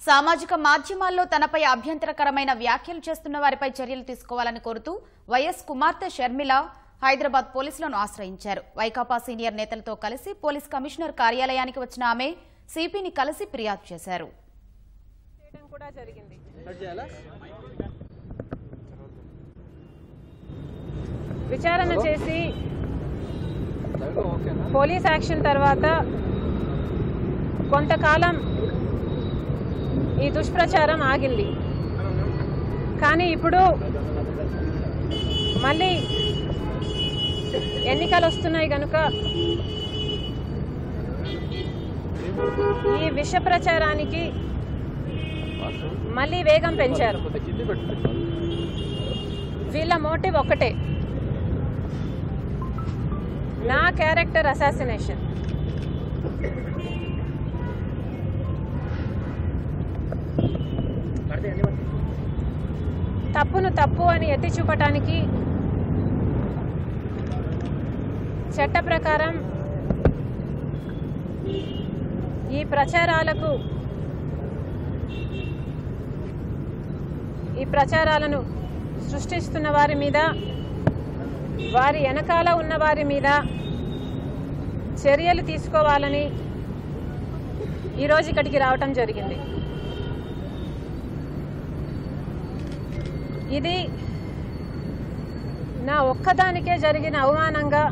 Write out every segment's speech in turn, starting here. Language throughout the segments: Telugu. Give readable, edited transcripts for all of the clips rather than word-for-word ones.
సామాజిక మాధ్యమాల్లో తనపై అభ్యంతరకరమైన వ్యాఖ్యలు చేస్తున్న వారిపై చర్యలు తీసుకోవాలని కోరుతూ వైఎస్ కుమార్తె షర్మిల హైదరాబాద్ పోలీసులను ఆశ్రయించారు. వైకాపా సీనియర్ నేతలతో కలిసి పోలీస్ కమిషనర్ కార్యాలయానికి వచ్చిన ఆమె సిపిని కలిసి ఫిర్యాదు చేశారు. విచారణ చేసి పోలీస్ యాక్షన్ తర్వాత కొంతకాలం ఈ దుష్ప్రచారం ఆగింది. కానీ ఇప్పుడు మళ్ళీ ఎన్నికలు వస్తున్నాయి కనుక ఈ విష ప్రచారానికి మళ్ళీ వేగం పెంచారు. వీళ్ళ మోటివ్ ఒకటే, నా క్యారెక్టర్ అసాసినేషన్. తప్పును తప్పు అని ఎత్తి చూపటానికి చట్ట ప్రకారం ఈ ప్రచారాలను సృష్టిస్తున్న వారి మీద, వారి వెనకాల ఉన్న వారి మీద చర్యలు తీసుకోవాలని ఈరోజు ఇక్కడికి రావటం జరిగింది. ఇది నా ఒక్కదానికే జరిగిన అవమానంగా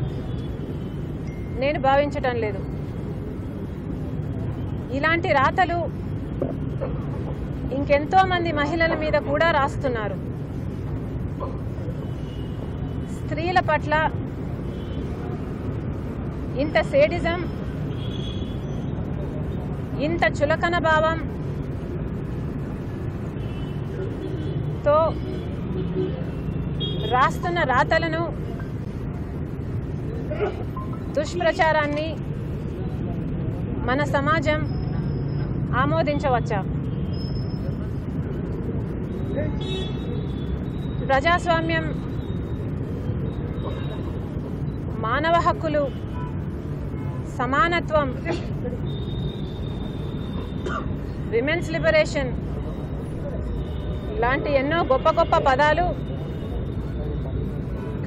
నేను భావించటం లేదు. ఇలాంటి రాతలు ఇంకెంతో మంది మహిళల మీద కూడా రాస్తున్నారు. స్త్రీల పట్ల ఇంత సేడిజం, ఇంత చులకన భావం తో రాస్తున్న రాతలను, దుష్ప్రచారాన్ని మన సమాజం ఆమోదించవచ్చా? ప్రజాస్వామ్యం, మానవ హక్కులు, సమానత్వం, విమెన్స్ లిబరేషన్ లాంటి ఎన్నో గొప్ప గొప్ప పదాలు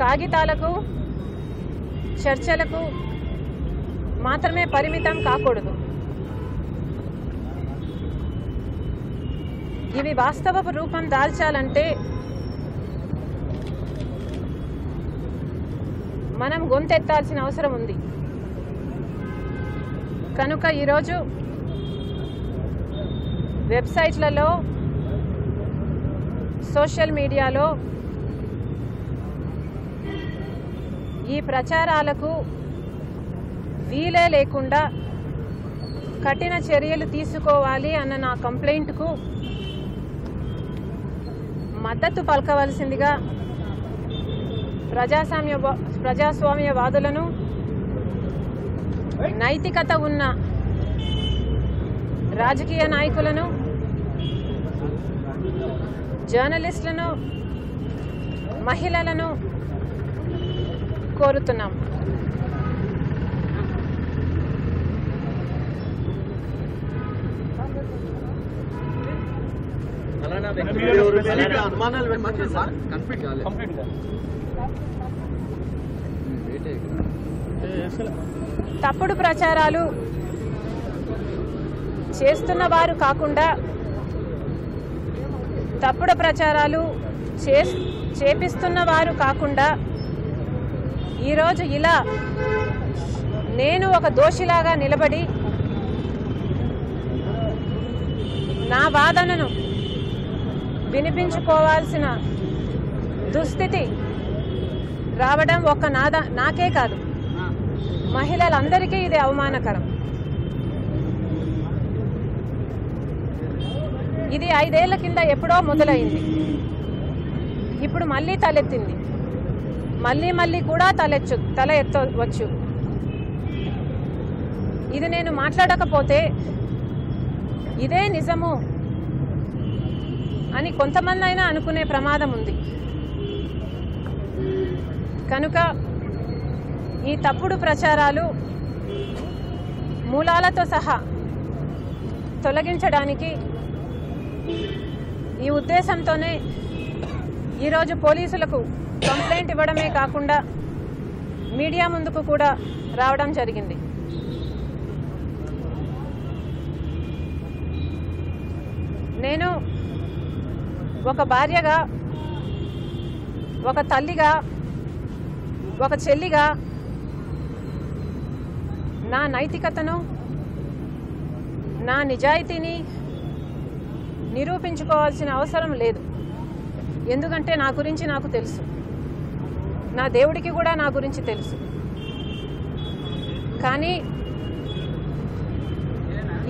కాగితాలకు, చర్చలకు మాత్రమే పరిమితం కాకూడదు. ఇవి వాస్తవ రూపం దాల్చాలంటే మనం గొంతెత్తాల్సిన అవసరం ఉంది. కనుక ఈరోజు వెబ్సైట్లలో, సోషల్ మీడియాలో ఈ ప్రచారాలకు వీలే లేకుండా కఠిన చర్యలు తీసుకోవాలి అన్న నా కంప్లైంట్కు మద్దతు పలకవలసిందిగా ప్రజాస్వామ్యవాదులను, నైతికత ఉన్న రాజకీయ నాయకులను, జర్నలిస్టులను, మహిళలను కోరుతున్నాం. తప్పుడు ప్రచారాలు చేస్తున్న వారు కాకుండా, తప్పుడు ప్రచారాలు చేపిస్తున్న వారు కాకుండా ఈరోజు ఇలా నేను ఒక దోషిలాగా నిలబడి నా వాదనను వినిపించుకోవాల్సిన దుస్థితి రావడం ఒక్క నాకే కాదు, మహిళలందరికీ ఇది అవమానకరం. ఇది 5 ఏళ్ల కింద ఎప్పుడో మొదలైంది. ఇప్పుడు మళ్ళీ తలెత్తింది. మళ్ళీ కూడా తల ఎత్తవచ్చు. ఇది నేను మాట్లాడకపోతే ఇదే నిజము అని కొంతమంది అయినా అనుకునే ప్రమాదం ఉంది. కనుక ఈ తప్పుడు ప్రచారాలు మూలాలతో సహా తొలగించడానికి ఈ ఉద్దేశంతోనే ఈరోజు పోలీసులకు కంప్లైంట్ ఇవ్వడమే కాకుండా మీడియా ముందుకు కూడా రావడం జరిగింది. నేను ఒక భార్యగా, ఒక తల్లిగా, ఒక చెల్లిగా నా నైతికతను, నా నిజాయితీని నిరూపించుకోవాల్సిన అవసరం లేదు. ఎందుకంటే నా గురించి నాకు తెలుసు, నా దేవుడికి కూడా నా గురించి తెలుసు. కానీ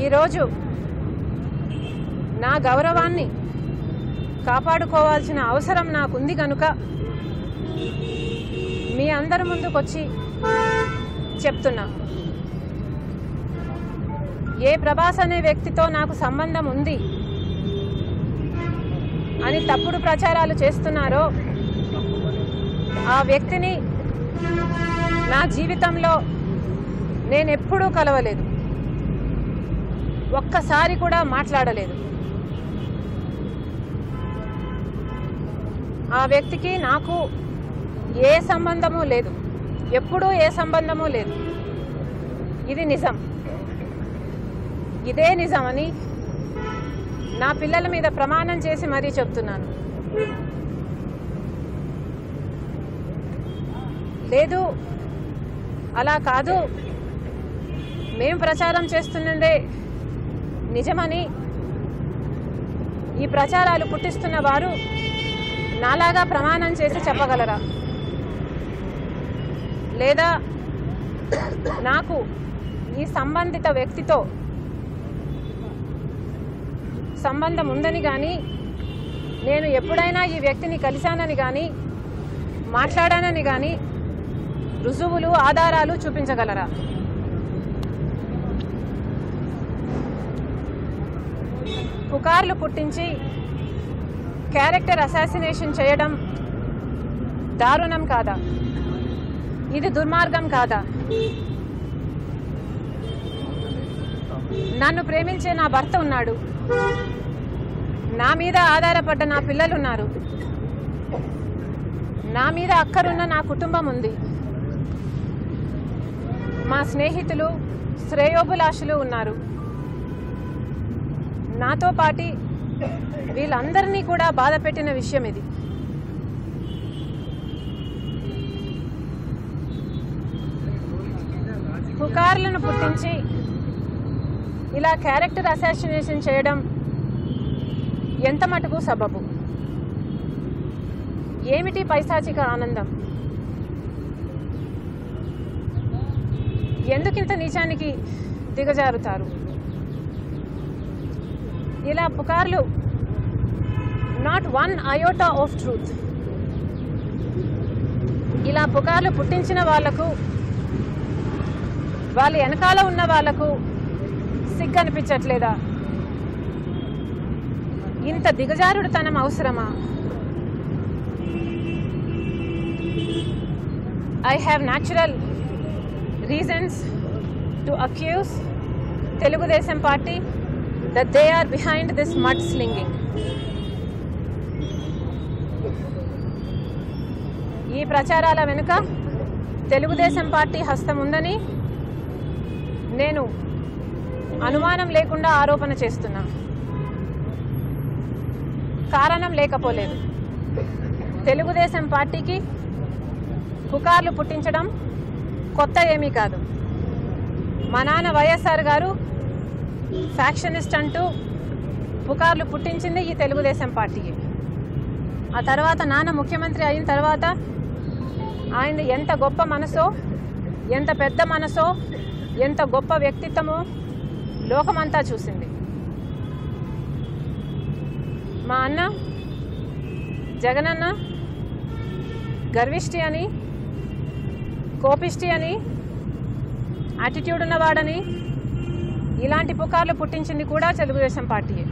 ఈరోజు నా గౌరవాన్ని కాపాడుకోవాల్సిన అవసరం నాకుంది కనుక మీ అందరి ముందుకొచ్చి చెప్తున్నా. ఏ ప్రభాస్ అనే వ్యక్తితో నాకు సంబంధం ఉంది అని తప్పుడు ప్రచారాలు చేస్తున్నారో ఆ వ్యక్తిని నా జీవితంలో నేను ఎప్పుడూ కలవలేదు, ఒక్కసారి కూడా మాట్లాడలేదు. ఆ వ్యక్తికి నాకు ఏ సంబంధము లేదు, ఎప్పుడూ ఏ సంబంధము లేదు. ఇది నిజం. ఇదే నిజమని నా పిల్లల మీద ప్రమాణం చేసి మరీ చెప్తున్నాను. లేదు, అలా కాదు, మేం ప్రచారం చేస్తున్నదే నిజమని ఈ ప్రచారాలు పుట్టిస్తున్న వారు నాలాగా ప్రమాణం చేసి చెప్పగలరా? లేదా నాకు ఈ సంబంధిత వ్యక్తితో సంబంధం ఉందని కానీ, నేను ఎప్పుడైనా ఈ వ్యక్తిని కలిశానని కానీ, మాట్లాడానని కానీ రుజువులు, ఆధారాలు చూపించగలరా? పుకార్లు పుట్టించి క్యారెక్టర్ అసాసినేషన్ చేయడం దారుణం కాదా? ఇది దుర్మార్గం కాదా? నన్ను ప్రేమించే నా భర్త ఉన్నాడు, నా మీద ఆధారపడ్డ నా పిల్లలున్నారు, నా మీద అక్కరున్న నా కుటుంబం ఉంది, మా స్నేహితులు, శ్రేయోభిలాషులు ఉన్నారు. నాతో పాటి వీళ్ళందరినీ కూడా బాధ పెట్టిన విషయం ఇది. పుకార్లను పుట్టించి ఇలా క్యారెక్టర్ అసాసినేషన్ చేయడం ఎంత మటుకు సబబు? ఏమిటి పైశాచిక ఆనందం? ఎందుకింత నీచానికి దిగజారుతారు? ఇలా పుకార్లు, not one iota of truth. ఇలా పుకార్లు పుట్టించిన వాళ్లకు, వాళ్ళ వెనకాల ఉన్న వాళ్లకు సిగ్గు అనిపించట్లేదా? ఇంత దిగజారుడుతనం అవసరమా? I have natural reasons to accuse Telugudesam party that they are behind this mudslinging. ఈ ప్రచారాల వెనుక తెలుగుదేశం పార్టీ హస్తం ఉందని నేను అనుమానం లేకుండా ఆరోపణ చేస్తున్నా. కారణం లేకపోలేదు. తెలుగుదేశం పార్టీకి పుకార్లు పుట్టించడం కొత్త ఏమీ కాదు. మా నాన్న వైఎస్ఆర్ గారు ఫ్యాక్షనిస్ట్ అంటూ పుకార్లు పుట్టించింది ఈ తెలుగుదేశం పార్టీకి. ఆ తర్వాత నాన్న ముఖ్యమంత్రి అయిన తర్వాత ఆయన ఎంత గొప్ప మనసో, ఎంత పెద్ద మనసో, ఎంత గొప్ప వ్యక్తిత్వమో లోకమంతా చూసింది. మా అన్న జగనన్న గర్విష్టి అని, కోపిష్టి అని, యాటిట్యూడ్ ఉన్నవాడని ఇలాంటి పుకార్లు పుట్టించింది కూడా తెలుగుదేశం పార్టీయే.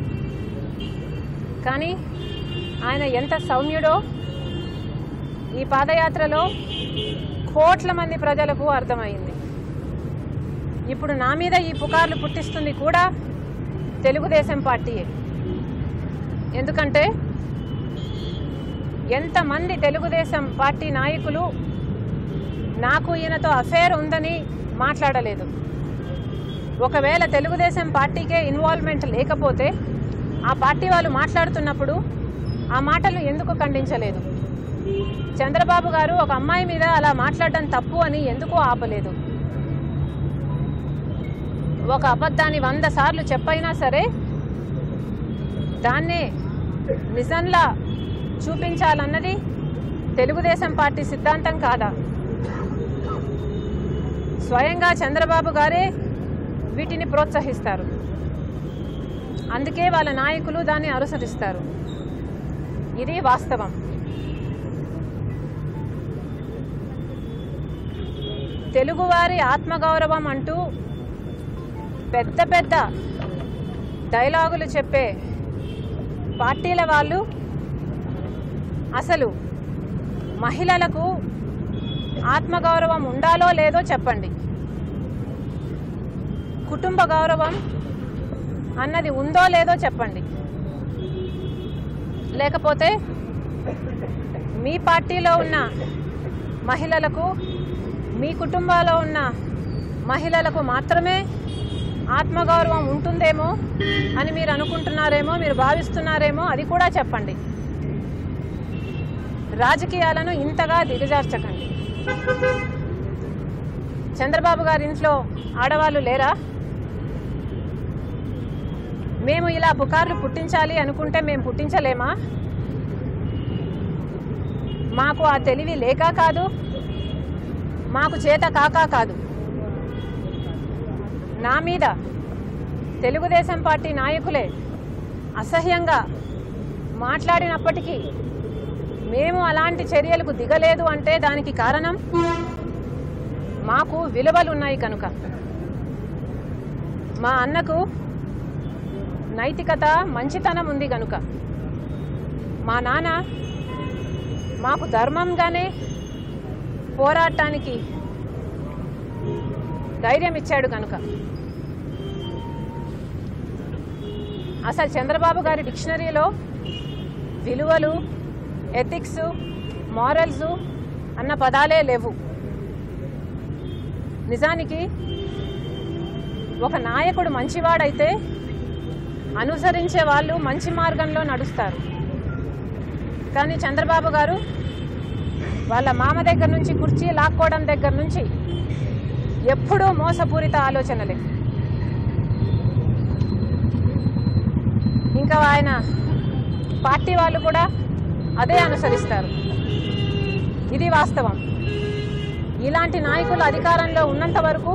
కానీ ఆయన ఎంత సౌమ్యుడో ఈ పాదయాత్రలో కోట్ల మంది ప్రజలకు అర్థమైంది. ఇప్పుడు నా మీద ఈ పుకార్లు పుట్టిస్తుంది కూడా తెలుగుదేశం పార్టీయే. ఎందుకంటే ఎంతమంది తెలుగుదేశం పార్టీ నాయకులు నాకు ఈయనతో అఫేర్ ఉందని మాట్లాడలేదు. ఒకవేళ తెలుగుదేశం పార్టీకే ఇన్వాల్వ్మెంట్ లేకపోతే ఆ పార్టీ వాళ్ళు మాట్లాడుతున్నప్పుడు ఆ మాటలు ఎందుకు ఖండించలేదు? చంద్రబాబు గారు ఒక అమ్మాయి మీద అలా మాట్లాడడం తప్పు అని ఎందుకు ఆపలేదు? ఒక అబద్ధాన్ని 100 సార్లు చెప్పైనా సరే దాన్నే నిజంలా చూపించాలన్నది తెలుగుదేశం పార్టీ సిద్ధాంతం కాదా? స్వయంగా చంద్రబాబు గారే వీటిని ప్రోత్సహిస్తారు. అందుకే వాళ్ళ నాయకులు దాన్ని అనుసరిస్తారు. ఇది వాస్తవం. తెలుగువారి ఆత్మగౌరవం అంటూ పెద్ద పెద్ద డైలాగులు చెప్పే పార్టీల వాళ్ళు అసలు మహిళలకు ఆత్మగౌరవం ఉండాలో లేదో చెప్పండి. కుటుంబ గౌరవం అన్నది ఉందో లేదో చెప్పండి. లేకపోతే మీ పార్టీలో ఉన్న మహిళలకు, మీ కుటుంబాల్లో ఉన్న మహిళలకు మాత్రమే ఆత్మగౌరవం ఉంటుందేమో అని మీరు అనుకుంటున్నారేమో, మీరు భావిస్తున్నారేమో, అది కూడా చెప్పండి. రాజకీయాలను ఇంతగా దిగజార్చకండి. చంద్రబాబు గారి ఇంట్లో ఆడవాళ్ళు లేరా? మేము ఇలా పుకార్లు పుట్టించాలి అనుకుంటే మేము పుట్టించలేమా? మాకు ఆ తెలివి లేక కాదు, మాకు చేత కాక కాదు. నా మీద తెలుగుదేశం పార్టీ నాయకులే అసహ్యంగా మాట్లాడినప్పటికీ మేము అలాంటి చర్యలకు దిగలేదు అంటే దానికి కారణం మాకు విలువలు ఉన్నాయి కనుక. మా అన్నకు నైతికత, మంచితనం ఉంది కనుక. మా నాన్న మాకు ధర్మంగానే పోరాటానికి ధైర్యం ఇచ్చాడు కనుక. అసలు చంద్రబాబు గారి డిక్షనరీలో విలువలు, ఎథిక్స్, మారల్స్ అన్న పదాలే లేవు. నిజానికి ఒక నాయకుడు మంచివాడైతే అనుసరించే వాళ్ళు మంచి మార్గంలో నడుస్తారు. కానీ చంద్రబాబు గారు వాళ్ళ మామ దగ్గర నుంచి కుర్చీ లాక్కోవడం దగ్గర నుంచి ఎప్పుడూ మోసపూరిత ఆలోచనలే. ఇంకా ఆయన పార్టీ వాళ్ళు కూడా అదే అనుసరిస్తారు. ఇది వాస్తవం. ఇలాంటి నాయకులు అధికారంలో ఉన్నంత వరకు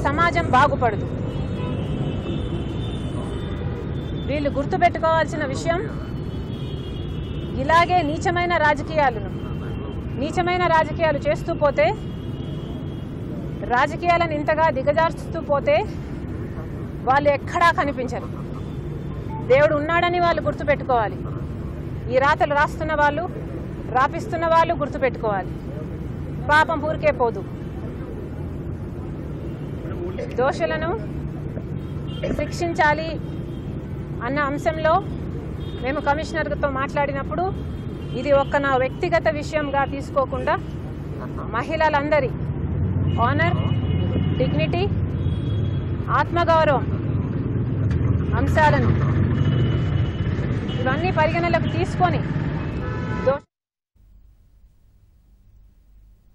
సమాజం బాగుపడదు. వీళ్ళు గుర్తుపెట్టుకోవాల్సిన విషయం, ఇలాగే నీచమైన రాజకీయాలు చేస్తూ పోతే, రాజకీయాలను ఇంతగా దిగజార్చుతూ పోతే వాళ్ళు ఎక్కడా కనిపించరు. దేవుడు ఉన్నాడని వాళ్ళు గుర్తుపెట్టుకోవాలి. ఈ రాతలు రాస్తున్న వాళ్ళు, రాపిస్తున్న వాళ్ళు గుర్తుపెట్టుకోవాలి. పాపం ఊరికే పోదు. దోషులను శిక్షించాలి అన్న అంశంలో మేము కమిషనర్తో మాట్లాడినప్పుడు ఇది ఒక్క నా వ్యక్తిగత విషయంగా తీసుకోకుండా మహిళలందరి ఆనర్, డిగ్నిటీ, ఆత్మగౌరవం అంశాలను ఇవన్నీ పరిగణలోకి తీసుకొని